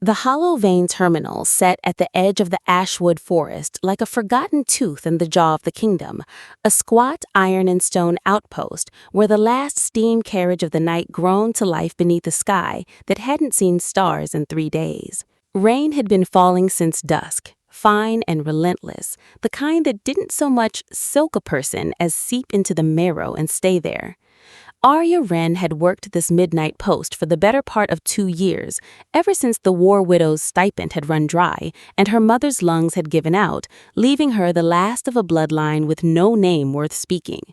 The hollow vein terminal sat at the edge of the ashwood forest like a forgotten tooth in the jaw of the kingdom, a squat iron and stone outpost where the last steam carriage of the night groaned to life beneath a sky that hadn't seen stars in 3 days. Rain had been falling since dusk, fine and relentless, the kind that didn't so much soak a person as seep into the marrow and stay there. Aria Wren had worked this midnight post for the better part of 2 years, ever since the war widow's stipend had run dry and her mother's lungs had given out, leaving her the last of a bloodline with no name worth speaking.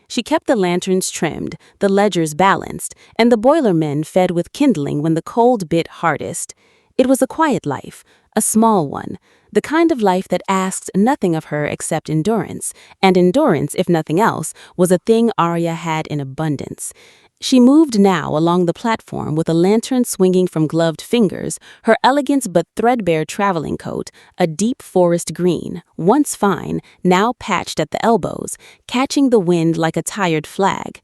She kept the lanterns trimmed, the ledgers balanced, and the boiler men fed with kindling when the cold bit hardest. It was a quiet life, a small one, the kind of life that asked nothing of her except endurance, and endurance, if nothing else, was a thing Aria had in abundance. She moved now along the platform with a lantern swinging from gloved fingers, her elegant but threadbare traveling coat, a deep forest green, once fine, now patched at the elbows, catching the wind like a tired flag.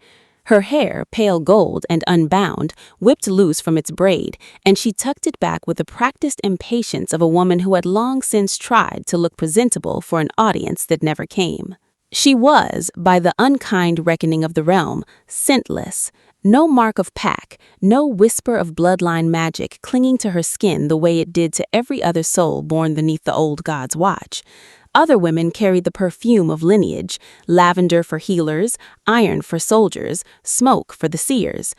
Her hair, pale gold and unbound, whipped loose from its braid, and she tucked it back with the practiced impatience of a woman who had long since tried to look presentable for an audience that never came. She was, by the unkind reckoning of the realm, scentless. No mark of pack, no whisper of bloodline magic clinging to her skin the way it did to every other soul born beneath the old god's watch. Other women carried the perfume of lineage, lavender for healers, iron for soldiers, smoke for the seers.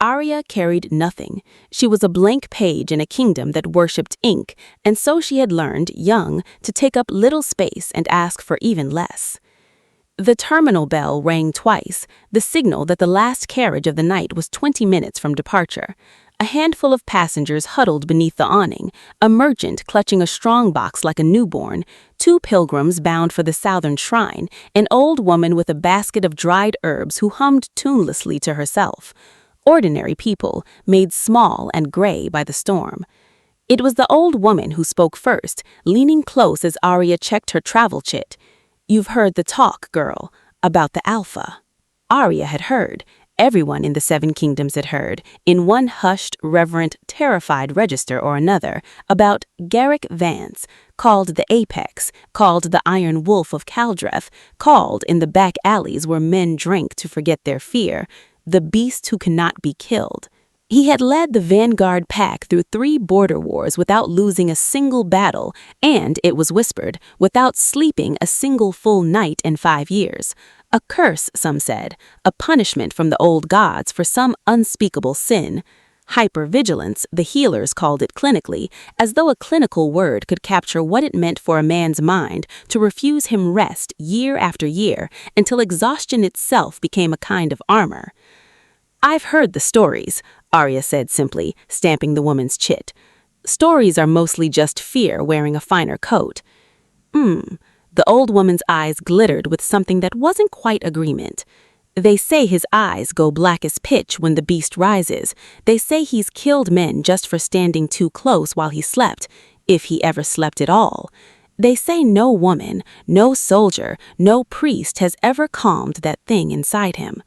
Aria carried nothing. She was a blank page in a kingdom that worshipped ink, and so she had learned, young, to take up little space and ask for even less. The terminal bell rang twice, the signal that the last carriage of the night was 20 minutes from departure. A handful of passengers huddled beneath the awning, a merchant clutching a strong-box like a newborn, 2 pilgrims bound for the southern shrine, an old woman with a basket of dried herbs who hummed tunelessly to herself. Ordinary people, made small and gray by the storm. It was the old woman who spoke first, leaning close as Aria checked her travel chit. "You've heard the talk, girl, about the Alpha." Aria had heard. Everyone in the 7 kingdoms had heard, in one hushed, reverent, terrified register or another, about Garrick Vance, called the Apex, called the Iron Wolf of Caldreth, called in the back alleys where men drank to forget their fear, the beast who cannot be killed. He had led the vanguard pack through 3 border wars without losing a single battle, and, it was whispered, without sleeping a single full night in 5 years. A curse, some said, a punishment from the old gods for some unspeakable sin. Hyper-vigilance, the healers called it clinically, as though a clinical word could capture what it meant for a man's mind to refuse him rest year after year until exhaustion itself became a kind of armor. "I've heard the stories," Aria said simply, stamping the woman's chit. "Stories are mostly just fear wearing a finer coat." The old woman's eyes glittered with something that wasn't quite agreement. "They say his eyes go black as pitch when the beast rises. They say he's killed men just for standing too close while he slept, if he ever slept at all. They say no woman, no soldier, no priest has ever calmed that thing inside him."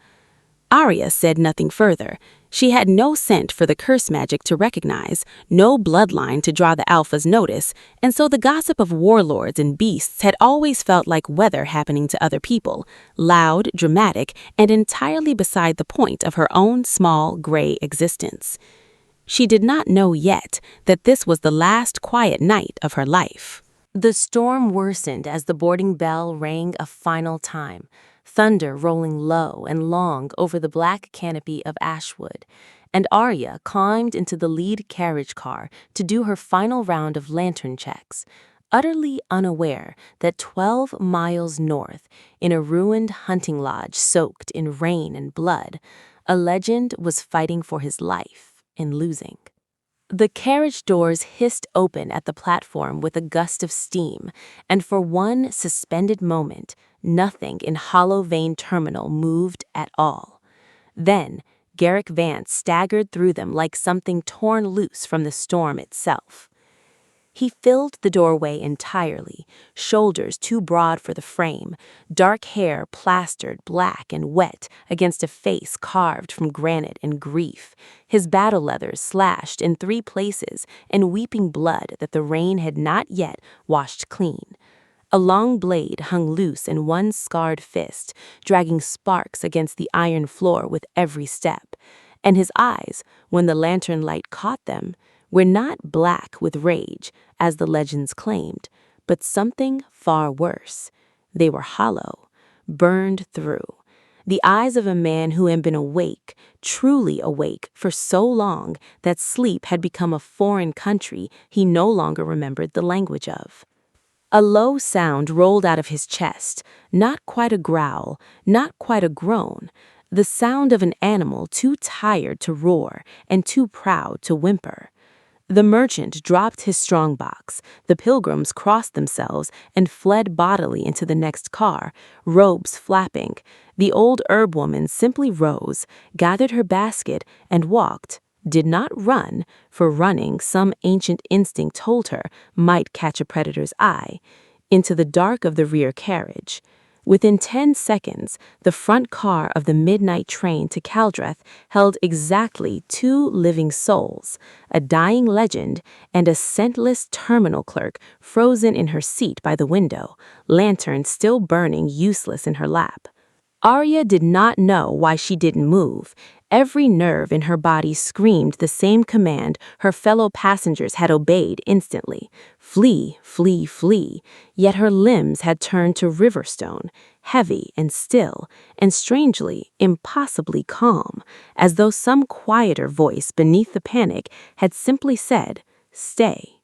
Aria said nothing further. She had no scent for the curse magic to recognize, no bloodline to draw the Alpha's notice, and so the gossip of warlords and beasts had always felt like weather happening to other people, loud, dramatic, and entirely beside the point of her own small, gray existence. She did not know yet that this was the last quiet night of her life. The storm worsened as the boarding bell rang a final time, thunder rolling low and long over the black canopy of ashwood, and Aria climbed into the lead carriage car to do her final round of lantern checks, utterly unaware that 12 miles north, in a ruined hunting lodge soaked in rain and blood, a legend was fighting for his life and losing. The carriage doors hissed open at the platform with a gust of steam, and for one suspended moment, nothing in Hollow Vein Terminal moved at all. Then, Garrick Vance staggered through them like something torn loose from the storm itself. He filled the doorway entirely, shoulders too broad for the frame, dark hair plastered black and wet against a face carved from granite and grief, his battle leathers slashed in 3 places and weeping blood that the rain had not yet washed clean. A long blade hung loose in one scarred fist, dragging sparks against the iron floor with every step, and his eyes, when the lantern light caught them, were not black with rage, as the legends claimed, but something far worse. They were hollow, burned through. The eyes of a man who had been awake, truly awake, for so long that sleep had become a foreign country he no longer remembered the language of. A low sound rolled out of his chest, not quite a growl, not quite a groan, the sound of an animal too tired to roar and too proud to whimper. The merchant dropped his strongbox, the pilgrims crossed themselves and fled bodily into the next car, robes flapping. The old herb woman simply rose, gathered her basket, and walked, did not run, for running, some ancient instinct told her, might catch a predator's eye, into the dark of the rear carriage. Within 10 seconds, the front car of the midnight train to Caldreth held exactly 2 living souls, a dying legend and a scentless terminal clerk frozen in her seat by the window, lantern still burning useless in her lap. Aria did not know why she didn't move. Every nerve in her body screamed the same command her fellow passengers had obeyed instantly. Flee, flee, flee. Yet her limbs had turned to riverstone, heavy and still, and strangely, impossibly calm, as though some quieter voice beneath the panic had simply said, "Stay."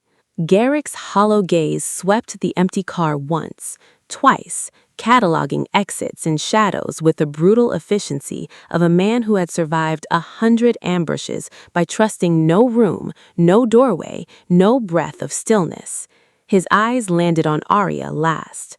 Garrick's hollow gaze swept the empty car once, twice, cataloging exits and shadows with the brutal efficiency of a man who had survived 100 ambushes by trusting no room, no doorway, no breath of stillness. His eyes landed on Aria last.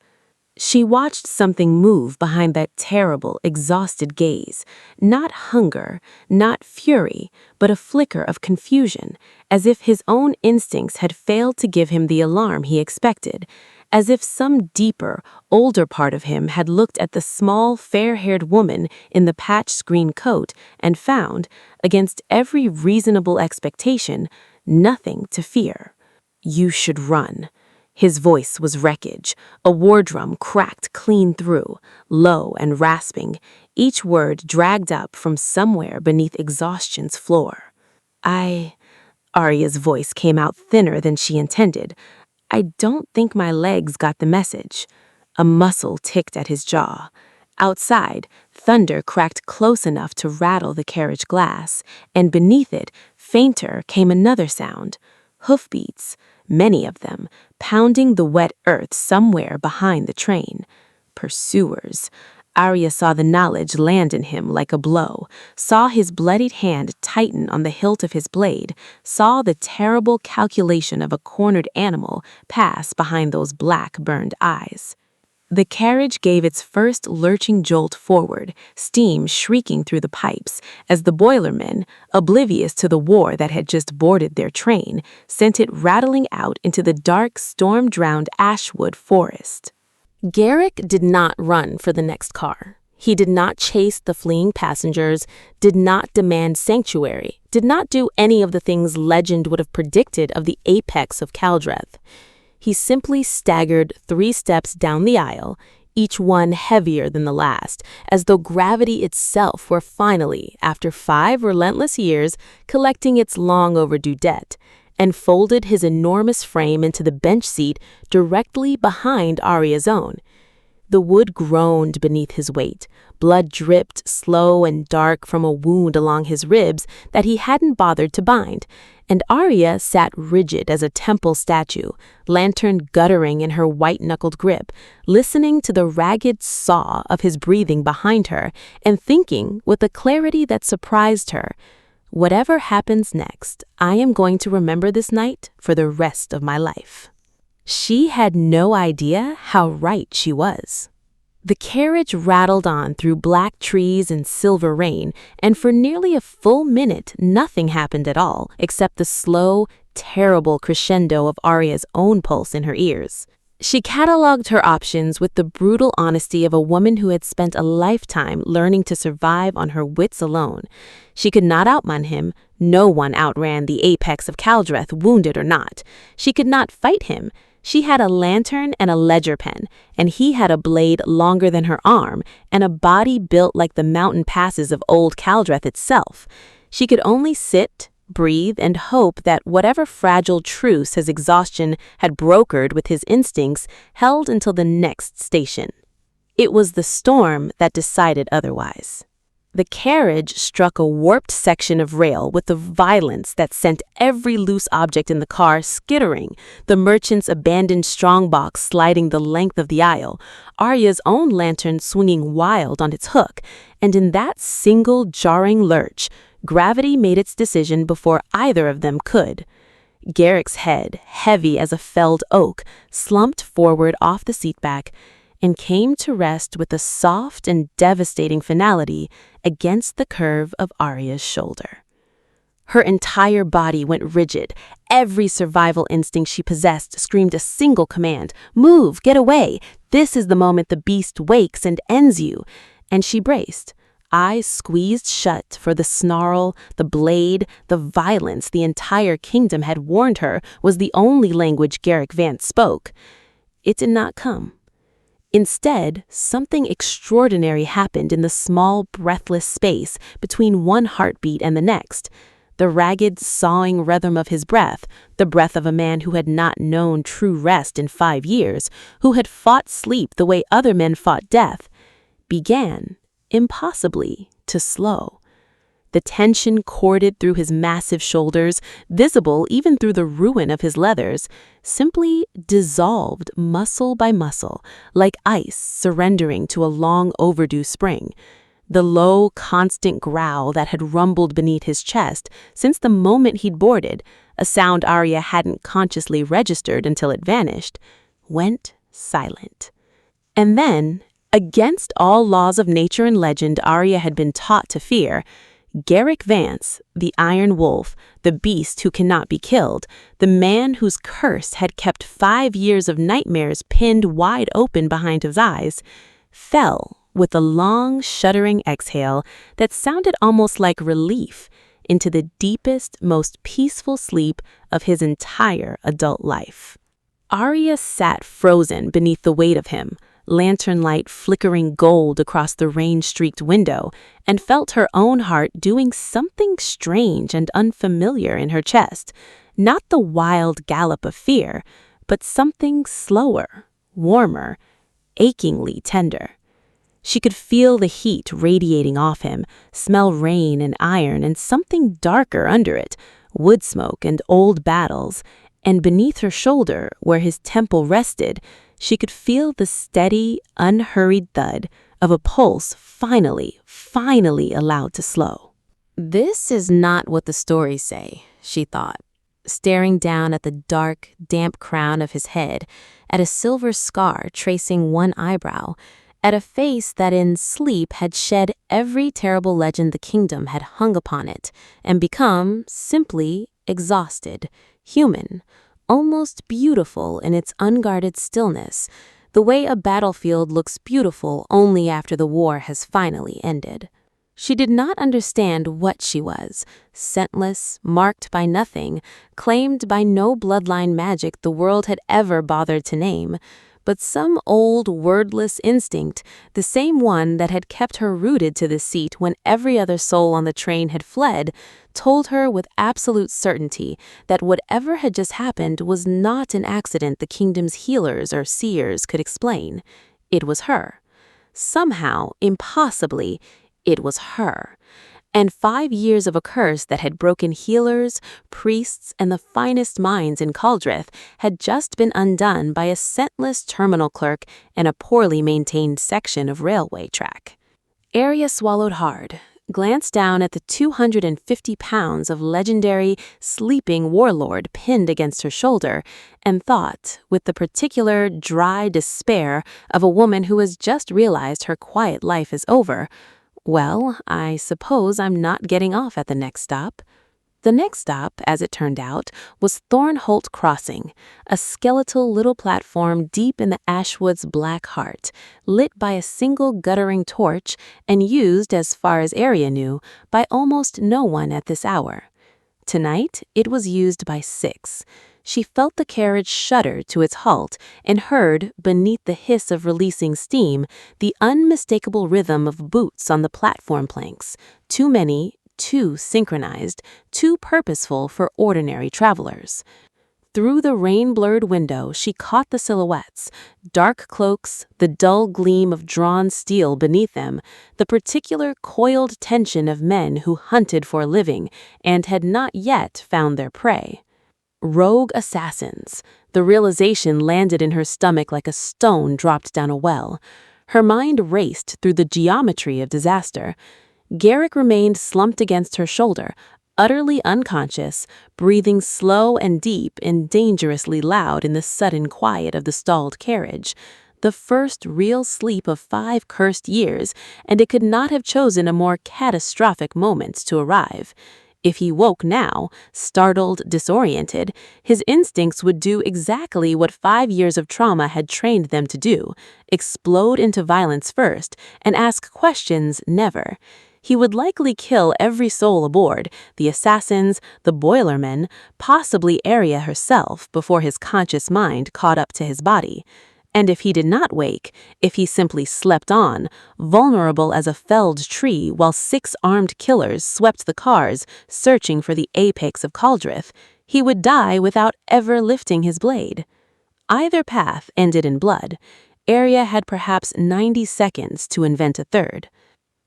She watched something move behind that terrible, exhausted gaze. Not hunger, not fury, but a flicker of confusion, as if his own instincts had failed to give him the alarm he expected, as if some deeper, older part of him had looked at the small, fair-haired woman in the patched green coat and found, against every reasonable expectation, nothing to fear. "You should run." His voice was wreckage. A war drum cracked clean through, low and rasping, each word dragged up from somewhere beneath exhaustion's floor. Aria's voice came out thinner than she intended. "I don't think my legs got the message." A muscle ticked at his jaw. Outside, thunder cracked close enough to rattle the carriage glass, and beneath it, fainter, came another sound. Hoofbeats, many of them, pounding the wet earth somewhere behind the train. Pursuers. Aria saw the knowledge land in him like a blow, saw his bloodied hand tighten on the hilt of his blade, saw the terrible calculation of a cornered animal pass behind those black, burned eyes. The carriage gave its first lurching jolt forward, steam shrieking through the pipes, as the boilermen, oblivious to the war that had just boarded their train, sent it rattling out into the dark, storm-drowned ashwood forest. Garrick did not run for the next car. He did not chase the fleeing passengers, did not demand sanctuary, did not do any of the things legend would have predicted of the apex of Caldreth. He simply staggered 3 steps down the aisle, each one heavier than the last, as though gravity itself were finally, after 5 relentless years, collecting its long-overdue debt, and folded his enormous frame into the bench seat directly behind Aria's own. The wood groaned beneath his weight. Blood dripped slow and dark from a wound along his ribs that he hadn't bothered to bind, and Aria sat rigid as a temple statue, lantern guttering in her white-knuckled grip, listening to the ragged saw of his breathing behind her and thinking with a clarity that surprised her, "Whatever happens next, I am going to remember this night for the rest of my life." She had no idea how right she was. The carriage rattled on through black trees and silver rain, and for nearly a full minute nothing happened at all except the slow, terrible crescendo of Aria's own pulse in her ears. She cataloged her options with the brutal honesty of a woman who had spent a lifetime learning to survive on her wits alone. She could not outrun him. No one outran the apex of Caldreth, wounded or not. She could not fight him. She had a lantern and a ledger pen, and he had a blade longer than her arm, and a body built like the mountain passes of old Caldreth itself. She could only sit, breathe, and hope that whatever fragile truce his exhaustion had brokered with his instincts held until the next station. It was the storm that decided otherwise. The carriage struck a warped section of rail with a violence that sent every loose object in the car skittering, the merchant's abandoned strongbox sliding the length of the aisle, Aria's own lantern swinging wild on its hook, and in that single jarring lurch, gravity made its decision before either of them could. Garrick's head, heavy as a felled oak, slumped forward off the seatback and came to rest with a soft and devastating finality against the curve of Aria's shoulder. Her entire body went rigid. Every survival instinct she possessed screamed a single command: "Move, get away. This is the moment the beast wakes and ends you." And she braced, eyes squeezed shut for the snarl, the blade, the violence the entire kingdom had warned her was the only language Garrick Vance spoke. It did not come. Instead, something extraordinary happened in the small, breathless space between one heartbeat and the next. The ragged, sawing rhythm of his breath, the breath of a man who had not known true rest in 5 years, who had fought sleep the way other men fought death, began, impossibly, to slow. The tension corded through his massive shoulders, visible even through the ruin of his leathers, simply dissolved muscle by muscle, like ice surrendering to a long overdue spring. The low, constant growl that had rumbled beneath his chest since the moment he'd boarded, a sound Aria hadn't consciously registered until it vanished, went silent. And then, against all laws of nature and legend Aria had been taught to fear, Garrick Vance, the Iron Wolf, the beast who cannot be killed, the man whose curse had kept 5 years of nightmares pinned wide open behind his eyes, fell with a long, shuddering exhale that sounded almost like relief into the deepest, most peaceful sleep of his entire adult life. Aria sat frozen beneath the weight of him, lantern light flickering gold across the rain-streaked window, and felt her own heart doing something strange and unfamiliar in her chest. Not the wild gallop of fear, but something slower, warmer, achingly tender. She could feel the heat radiating off him, smell rain and iron and something darker under it, wood smoke and old battles, and beneath her shoulder, where his temple rested, she could feel the steady, unhurried thud of a pulse finally allowed to slow. This is not what the stories say, she thought, staring down at the dark, damp crown of his head, at a silver scar tracing one eyebrow, at a face that in sleep had shed every terrible legend the kingdom had hung upon it, and become, simply, exhausted, human, almost beautiful in its unguarded stillness, the way a battlefield looks beautiful only after the war has finally ended. She did not understand what she was, scentless, marked by nothing, claimed by no bloodline magic the world had ever bothered to name, but some old, wordless instinct, the same one that had kept her rooted to the seat when every other soul on the train had fled, told her with absolute certainty that whatever had just happened was not an accident the kingdom's healers or seers could explain. It was her. Somehow, impossibly, it was her. And 5 years of a curse that had broken healers, priests, and the finest minds in Caldreth had just been undone by a scentless terminal clerk and a poorly maintained section of railway track. Aria swallowed hard, glanced down at the 250 pounds of legendary, sleeping warlord pinned against her shoulder, and thought, with the particular dry despair of a woman who has just realized her quiet life is over, well, I suppose I'm not getting off at the next stop. The next stop, as it turned out, was Thornholt Crossing, a skeletal little platform deep in the Ashwood's black heart, lit by a single guttering torch and used, as far as Aria knew, by almost no one at this hour. Tonight, it was used by 6. She felt the carriage shudder to its halt and heard, beneath the hiss of releasing steam, the unmistakable rhythm of boots on the platform planks, too many, too synchronized, too purposeful for ordinary travelers. Through the rain-blurred window, she caught the silhouettes, dark cloaks, the dull gleam of drawn steel beneath them, the particular coiled tension of men who hunted for a living and had not yet found their prey. Rogue assassins. The realization landed in her stomach like a stone dropped down a well. Her mind raced through the geometry of disaster. Garrick remained slumped against her shoulder, utterly unconscious, breathing slow and deep and dangerously loud in the sudden quiet of the stalled carriage. The first real sleep of 5 cursed years, and it could not have chosen a more catastrophic moment to arrive. If he woke now, startled, disoriented, his instincts would do exactly what 5 years of trauma had trained them to do: explode into violence first and ask questions never. He would likely kill every soul aboard, the assassins, the boilermen, possibly Aria herself, before his conscious mind caught up to his body. And if he did not wake, if he simply slept on, vulnerable as a felled tree while 6 armed killers swept the cars, searching for the apex of Caldrith, he would die without ever lifting his blade. Either path ended in blood. Aria had perhaps 90 seconds to invent a third.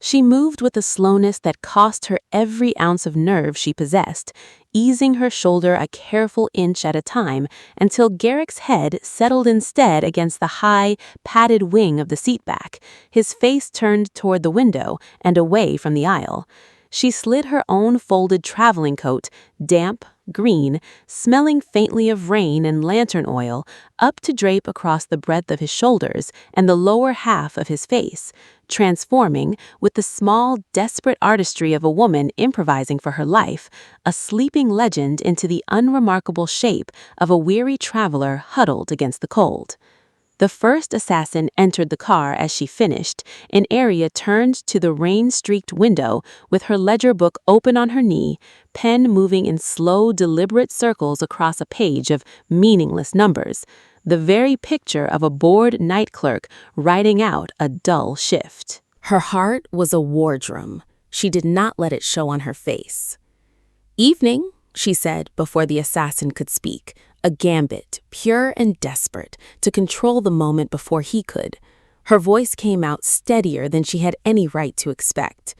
She moved with a slowness that cost her every ounce of nerve she possessed, easing her shoulder a careful inch at a time until Garrick's head settled instead against the high, padded wing of the seatback, his face turned toward the window and away from the aisle. She slid her own folded traveling coat, damp, green, smelling faintly of rain and lantern oil, up to drape across the breadth of his shoulders and the lower half of his face, transforming, with the small, desperate artistry of a woman improvising for her life, a sleeping legend into the unremarkable shape of a weary traveler huddled against the cold. The first assassin entered the car as she finished, and Aria turned to the rain-streaked window with her ledger book open on her knee, pen moving in slow, deliberate circles across a page of meaningless numbers, the very picture of a bored night clerk writing out a dull shift. Her heart was a war drum. She did not let it show on her face. "Evening," she said before the assassin could speak, a gambit, pure and desperate, to control the moment before he could. Her voice came out steadier than she had any right to expect.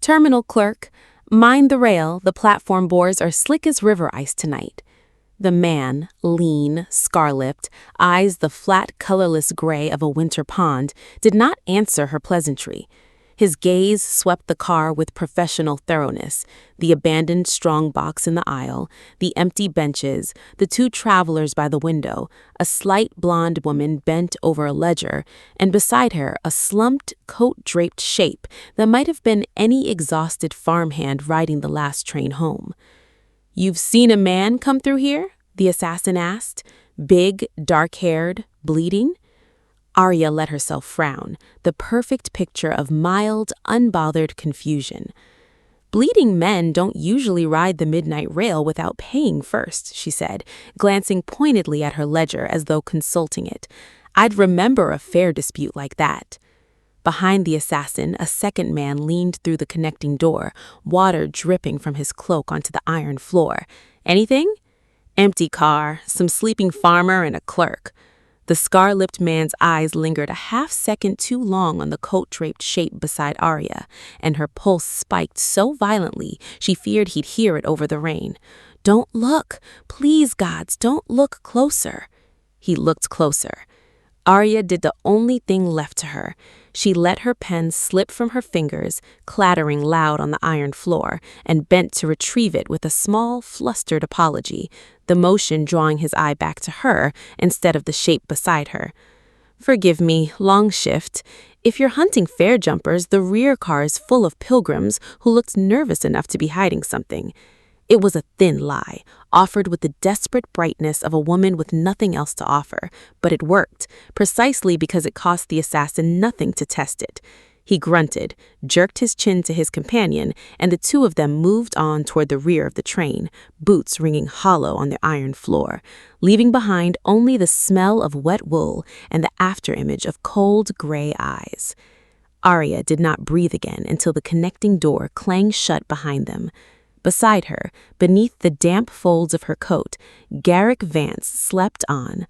"Terminal clerk, mind the rail, the platform boards are slick as river ice tonight." The man, lean, scar-lipped, eyes the flat, colorless gray of a winter pond, did not answer her pleasantry. His gaze swept the car with professional thoroughness, the abandoned strong box in the aisle, the empty benches, the 2 travelers by the window, a slight blonde woman bent over a ledger, and beside her a slumped, coat-draped shape that might have been any exhausted farmhand riding the last train home. "You've seen a man come through here?" the assassin asked, big, dark-haired, bleeding. Aria let herself frown, the perfect picture of mild, unbothered confusion. "Bleeding men don't usually ride the midnight rail without paying first," she said, glancing pointedly at her ledger as though consulting it. "I'd remember a fare dispute like that." Behind the assassin, a second man leaned through the connecting door, water dripping from his cloak onto the iron floor. "Anything?" "Empty car, some sleeping farmer and a clerk." The scar-lipped man's eyes lingered a half-second too long on the coat-draped shape beside Aria, and her pulse spiked so violently she feared he'd hear it over the rain. "Don't look! Please, gods, don't look closer!" He looked closer. Aria did the only thing left to her. She let her pen slip from her fingers, clattering loud on the iron floor, and bent to retrieve it with a small, flustered apology, the motion drawing his eye back to her instead of the shape beside her. "Forgive me, long shift. If you're hunting fare jumpers, the rear car is full of pilgrims who looked nervous enough to be hiding something." It was a thin lie, offered with the desperate brightness of a woman with nothing else to offer, but it worked, precisely because it cost the assassin nothing to test it. He grunted, jerked his chin to his companion, and the two of them moved on toward the rear of the train, boots ringing hollow on the iron floor, leaving behind only the smell of wet wool and the afterimage of cold gray eyes. Aria did not breathe again until the connecting door clanged shut behind them. Beside her, beneath the damp folds of her coat, Garrick Vance slept on,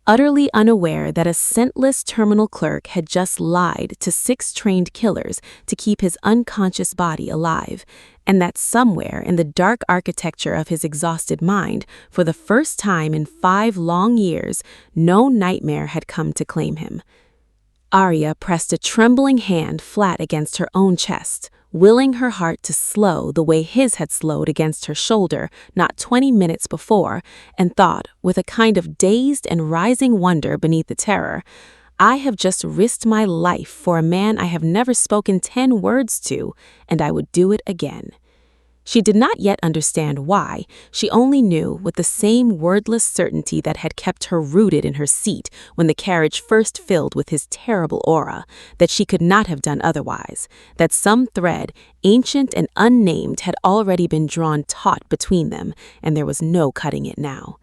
utterly unaware that a scentless terminal clerk had just lied to 6 trained killers to keep his unconscious body alive, and that somewhere in the dark architecture of his exhausted mind, for the first time in 5 long years, no nightmare had come to claim him. Aria pressed a trembling hand flat against her own chest, willing her heart to slow the way his had slowed against her shoulder not 20 minutes before, and thought, with a kind of dazed and rising wonder beneath the terror, I have just risked my life for a man I have never spoken 10 words to, and I would do it again. She did not yet understand why. She only knew, with the same wordless certainty that had kept her rooted in her seat when the carriage first filled with his terrible aura, that she could not have done otherwise, that some thread, ancient and unnamed, had already been drawn taut between them, and there was no cutting it now.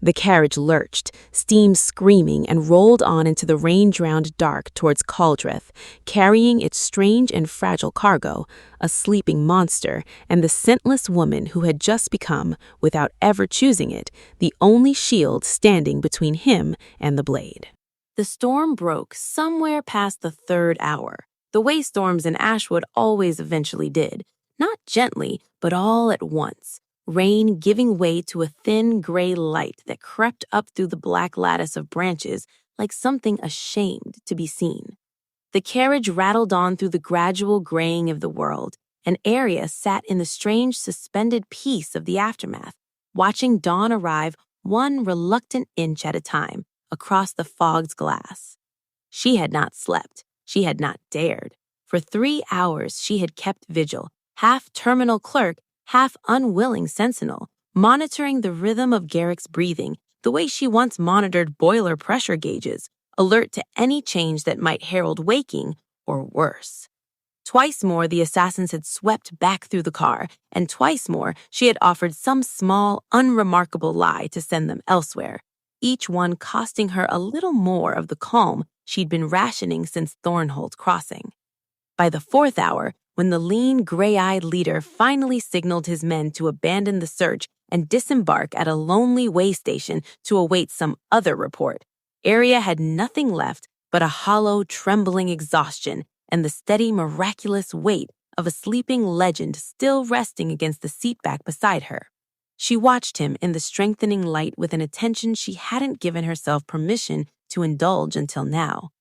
The carriage lurched, steam screaming, and rolled on into the rain-drowned dark towards Caldreth, carrying its strange and fragile cargo, a sleeping monster, and the scentless woman who had just become, without ever choosing it, the only shield standing between him and the blade. The storm broke somewhere past the 3rd hour, the way storms in Ashwood always eventually did, not gently, but all at once. Rain giving way to a thin gray light that crept up through the black lattice of branches like something ashamed to be seen. The carriage rattled on through the gradual graying of the world, and Aria sat in the strange suspended peace of the aftermath, watching dawn arrive 1 reluctant inch at a time across the fogged glass. She had not slept. She had not dared. For 3 hours she had kept vigil, half terminal clerk, half unwilling sentinel, monitoring the rhythm of Garrick's breathing, the way she once monitored boiler pressure gauges, alert to any change that might herald waking, or worse. Twice more the assassins had swept back through the car, and twice more she had offered some small, unremarkable lie to send them elsewhere, each one costing her a little more of the calm she'd been rationing since Thornholt Crossing. By the 4th hour, when the lean, gray-eyed leader finally signaled his men to abandon the search and disembark at a lonely way station to await some other report, Aria had nothing left but a hollow, trembling exhaustion and the steady, miraculous weight of a sleeping legend still resting against the seatback beside her. She watched him in the strengthening light with an attention she hadn't given herself permission to indulge until now.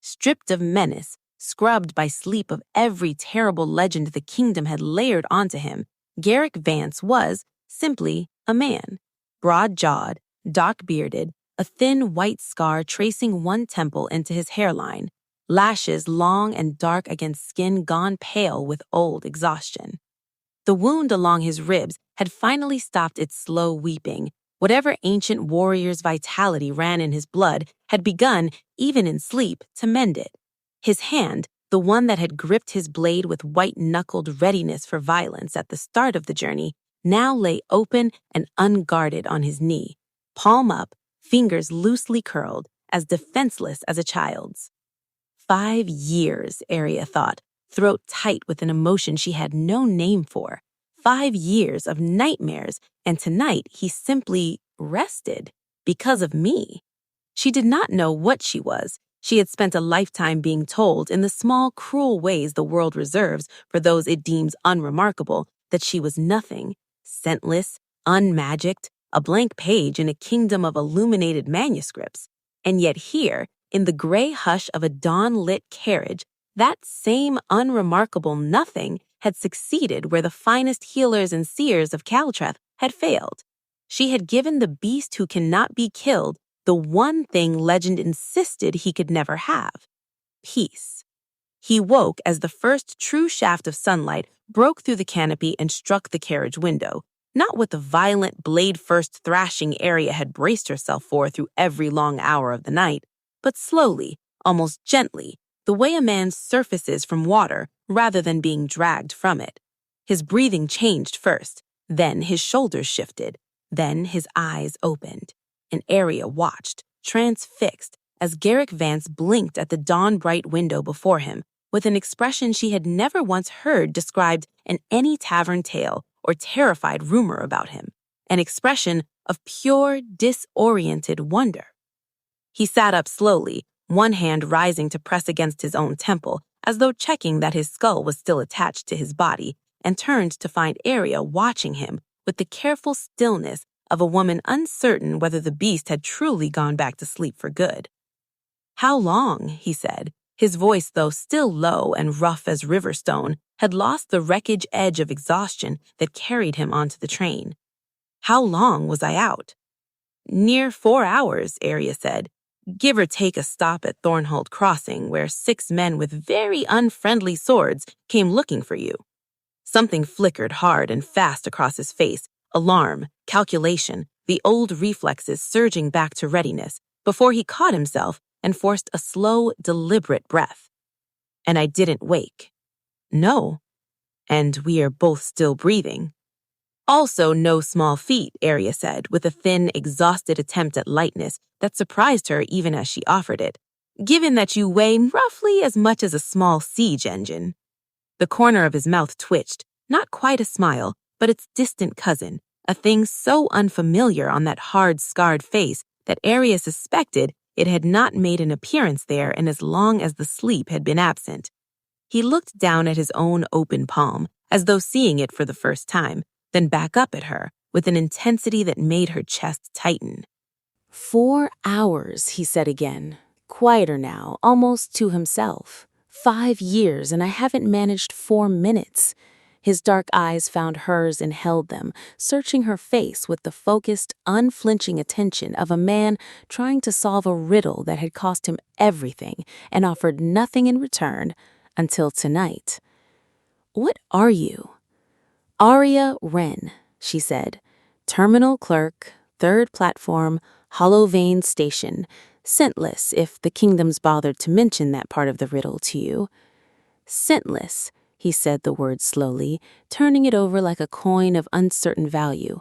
Stripped of menace, scrubbed by sleep of every terrible legend the kingdom had layered onto him, Garrick Vance was, simply, a man. Broad-jawed, dark-bearded, a thin white scar tracing one temple into his hairline, lashes long and dark against skin gone pale with old exhaustion. The wound along his ribs had finally stopped its slow weeping. Whatever ancient warrior's vitality ran in his blood had begun, even in sleep, to mend it. His hand, the one that had gripped his blade with white-knuckled readiness for violence at the start of the journey, now lay open and unguarded on his knee, palm up, fingers loosely curled, as defenseless as a child's. 5 years, Aria thought, throat tight with an emotion she had no name for. 5 years of nightmares, and tonight he simply rested because of me. She did not know what she was. She had spent a lifetime being told, in the small, cruel ways the world reserves for those it deems unremarkable, that she was nothing, scentless, unmagicked, a blank page in a kingdom of illuminated manuscripts. And yet here, in the gray hush of a dawn-lit carriage, that same unremarkable nothing had succeeded where the finest healers and seers of Caldreth had failed. She had given the beast who cannot be killed the one thing legend insisted he could never have: peace. He woke as the first true shaft of sunlight broke through the canopy and struck the carriage window, Not with the violent, blade-first thrashing Aria had braced herself for through every long hour of the night, but slowly, almost gently, the way a man surfaces from water rather than being dragged from it. His breathing changed first, then his shoulders shifted, then his eyes opened. And Aria watched, transfixed, as Garrick Vance blinked at the dawn-bright window before him with an expression she had never once heard described in any tavern tale or terrified rumor about him, an expression of pure, disoriented wonder. He sat up slowly, one hand rising to press against his own temple, as though checking that his skull was still attached to his body, and turned to find Aria watching him with the careful stillness of a woman uncertain whether the beast had truly gone back to sleep for good. "How long?" he said. His voice, though still low and rough as river stone, had lost the wreckage edge of exhaustion that carried him onto the train. "How long was I out?" "Near 4 hours," Aria said. "Give or take a stop at Thornholt Crossing, where 6 men with very unfriendly swords came looking for you." Something flickered hard and fast across his face, alarm, calculation, the old reflexes surging back to readiness, before he caught himself and forced a slow, deliberate breath. "And I didn't wake." "No. And we are both still breathing." "Also no small feat," Aria said, with a thin, exhausted attempt at lightness that surprised her even as she offered it, "given that you weigh roughly as much as a small siege engine." The corner of his mouth twitched, not quite a smile, but its distant cousin, a thing so unfamiliar on that hard, scarred face that Aria suspected it had not made an appearance there in as long as the sleep had been absent. He looked down at his own open palm, as though seeing it for the first time, then back up at her with an intensity that made her chest tighten. 4 hours, he said again, quieter now, almost to himself. 5 years, and I haven't managed 4 minutes. His dark eyes found hers and held them, searching her face with the focused, unflinching attention of a man trying to solve a riddle that had cost him everything and offered nothing in return until tonight. "What are you?" "Aria Wren," she said. "Terminal clerk, 3rd platform, Hollow Vein Station. Scentless, if the kingdom's bothered to mention that part of the riddle to you." "Scentless," he said the word slowly, turning it over like a coin of uncertain value.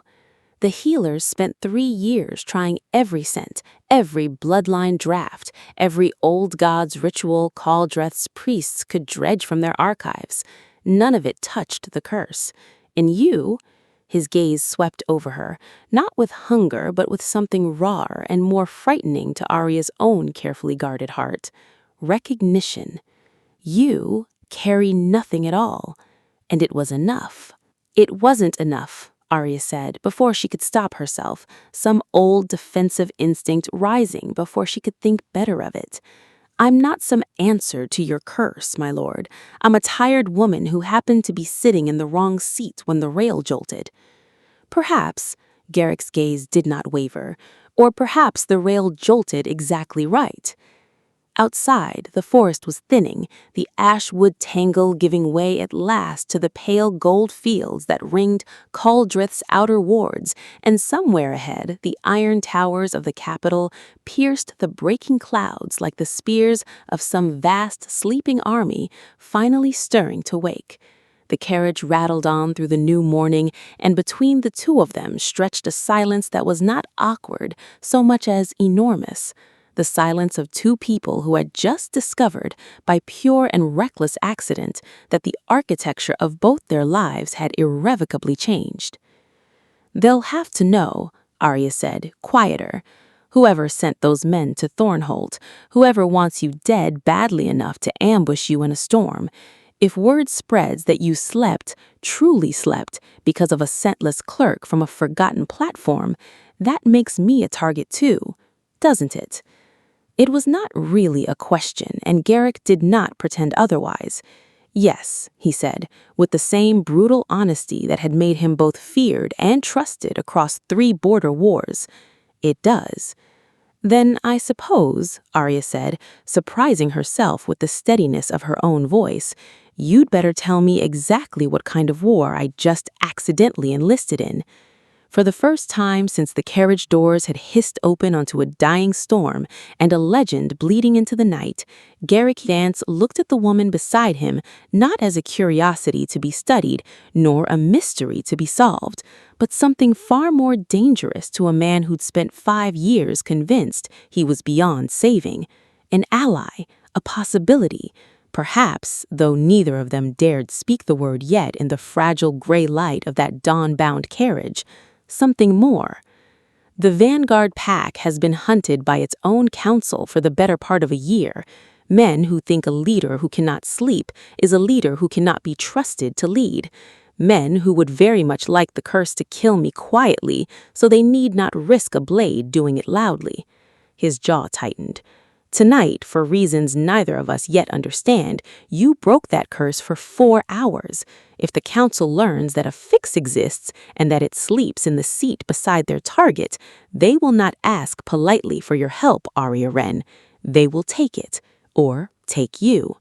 "The healers spent 3 years trying every scent, every bloodline draft, every old god's ritual Caldreth's priests could dredge from their archives. None of it touched the curse. And you," his gaze swept over her, not with hunger but with something rawer and more frightening to Aria's own carefully guarded heart, recognition. "You carry nothing at all." And it was enough. "It wasn't enough," Aria said, before she could stop herself, some old defensive instinct rising before she could think better of it. "I'm not some answer to your curse, my lord. I'm a tired woman who happened to be sitting in the wrong seat when the rail jolted." Perhaps, Garrick's gaze did not waver, or perhaps the rail jolted exactly right. Outside, the forest was thinning, the ash-wood tangle giving way at last to the pale gold fields that ringed Caldreth's outer wards, and somewhere ahead, the iron towers of the capital pierced the breaking clouds like the spears of some vast sleeping army finally stirring to wake. The carriage rattled on through the new morning, and between the two of them stretched a silence that was not awkward so much as enormous. The silence of 2 people who had just discovered, by pure and reckless accident, that the architecture of both their lives had irrevocably changed. "They'll have to know," Aria said, quieter. "Whoever sent those men to Thornholt, whoever wants you dead badly enough to ambush you in a storm, if word spreads that you slept, truly slept, because of a scentless clerk from a forgotten platform, that makes me a target too, doesn't it?" It was not really a question, and Garrick did not pretend otherwise. "Yes," he said, with the same brutal honesty that had made him both feared and trusted across 3 border wars. "It does." "Then I suppose," Aria said, surprising herself with the steadiness of her own voice, You'd better tell me exactly what kind of war I just accidentally enlisted in. For the first time since the carriage doors had hissed open onto a dying storm and a legend bleeding into the night, Garrick Vance looked at the woman beside him not as a curiosity to be studied, nor a mystery to be solved, but something far more dangerous to a man who'd spent 5 years convinced he was beyond saving. An ally, a possibility. Perhaps, though neither of them dared speak the word yet in the fragile gray light of that dawn-bound carriage, something more. The vanguard pack has been hunted by its own council for the better part of a year, men who think a leader who cannot sleep is a leader who cannot be trusted to lead, men who would very much like the curse to kill me quietly so they need not risk a blade doing it loudly. His jaw tightened. Tonight, for reasons neither of us yet understand, you broke that curse for 4 hours. If the council learns that a fix exists and that it sleeps in the seat beside their target, they will not ask politely for your help, Aria Wren. They will take it, or take you.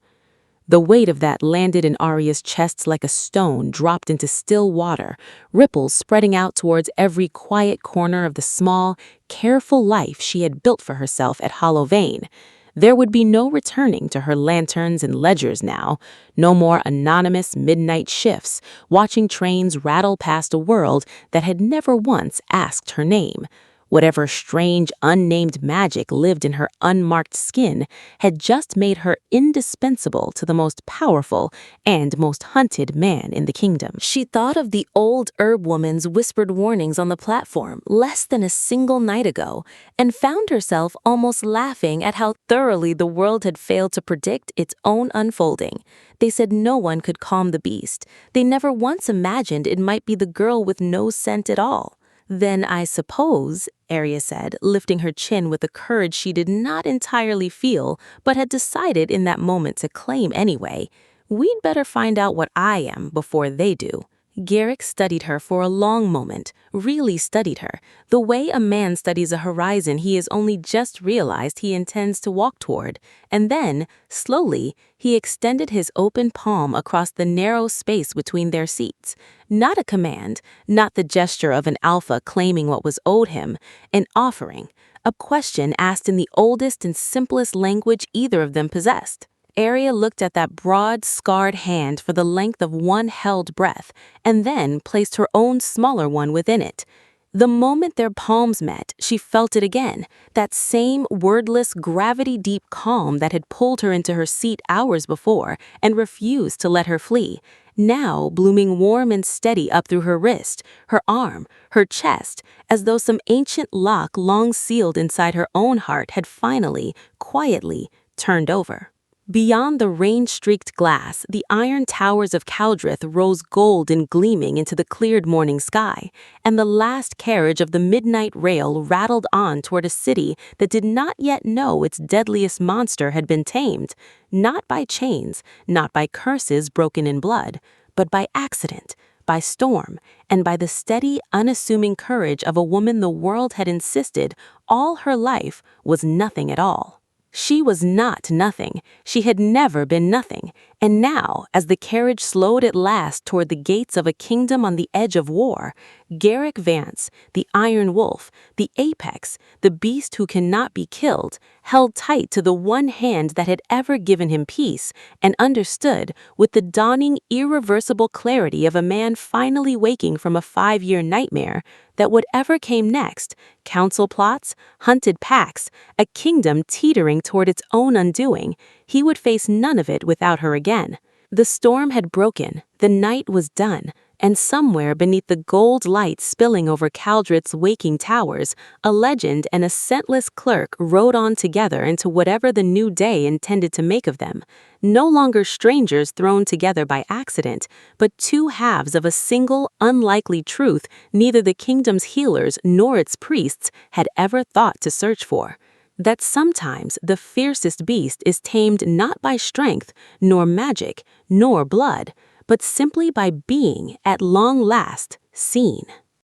The weight of that landed in Aria's chest like a stone dropped into still water, ripples spreading out towards every quiet corner of the small, careful life she had built for herself at Hollow Vein. There would be no returning to her lanterns and ledgers now, no more anonymous midnight shifts, watching trains rattle past a world that had never once asked her name. Whatever strange, unnamed magic lived in her unmarked skin had just made her indispensable to the most powerful and most hunted man in the kingdom. She thought of the old herb woman's whispered warnings on the platform less than a single night ago, and found herself almost laughing at how thoroughly the world had failed to predict its own unfolding. They said no one could calm the beast. They never once imagined it might be the girl with no scent at all. "Then I suppose," Aria said, lifting her chin with a courage she did not entirely feel, but had decided in that moment to claim anyway, "we'd better find out what I am before they do." Garrick studied her for a long moment, really studied her, the way a man studies a horizon he has only just realized he intends to walk toward, and then, slowly, he extended his open palm across the narrow space between their seats. Not a command, not the gesture of an alpha claiming what was owed him, an offering, a question asked in the oldest and simplest language either of them possessed. Aria looked at that broad, scarred hand for the length of one held breath, and then placed her own smaller one within it. The moment their palms met, she felt it again, that same wordless, gravity-deep calm that had pulled her into her seat hours before and refused to let her flee, now blooming warm and steady up through her wrist, her arm, her chest, as though some ancient lock long sealed inside her own heart had finally, quietly, turned over. Beyond the rain-streaked glass, the iron towers of Caldrith rose gold and gleaming into the cleared morning sky, and the last carriage of the midnight rail rattled on toward a city that did not yet know its deadliest monster had been tamed, not by chains, not by curses broken in blood, but by accident, by storm, and by the steady, unassuming courage of a woman the world had insisted all her life was nothing at all. She was not nothing. She had never been nothing. And now, as the carriage slowed at last toward the gates of a kingdom on the edge of war, Garrick Vance, the Iron Wolf, the apex, the beast who cannot be killed, held tight to the one hand that had ever given him peace, and understood, with the dawning, irreversible clarity of a man finally waking from a 5-year nightmare, that whatever came next, council plots, hunted packs, a kingdom teetering toward its own undoing, he would face none of it without her again. The storm had broken, the night was done, and somewhere beneath the gold light spilling over Caldrith's waking towers, a legend and a scentless clerk rode on together into whatever the new day intended to make of them, no longer strangers thrown together by accident, but two halves of a single, unlikely truth neither the kingdom's healers nor its priests had ever thought to search for. That sometimes the fiercest beast is tamed not by strength, nor magic, nor blood, but simply by being, at long last, seen.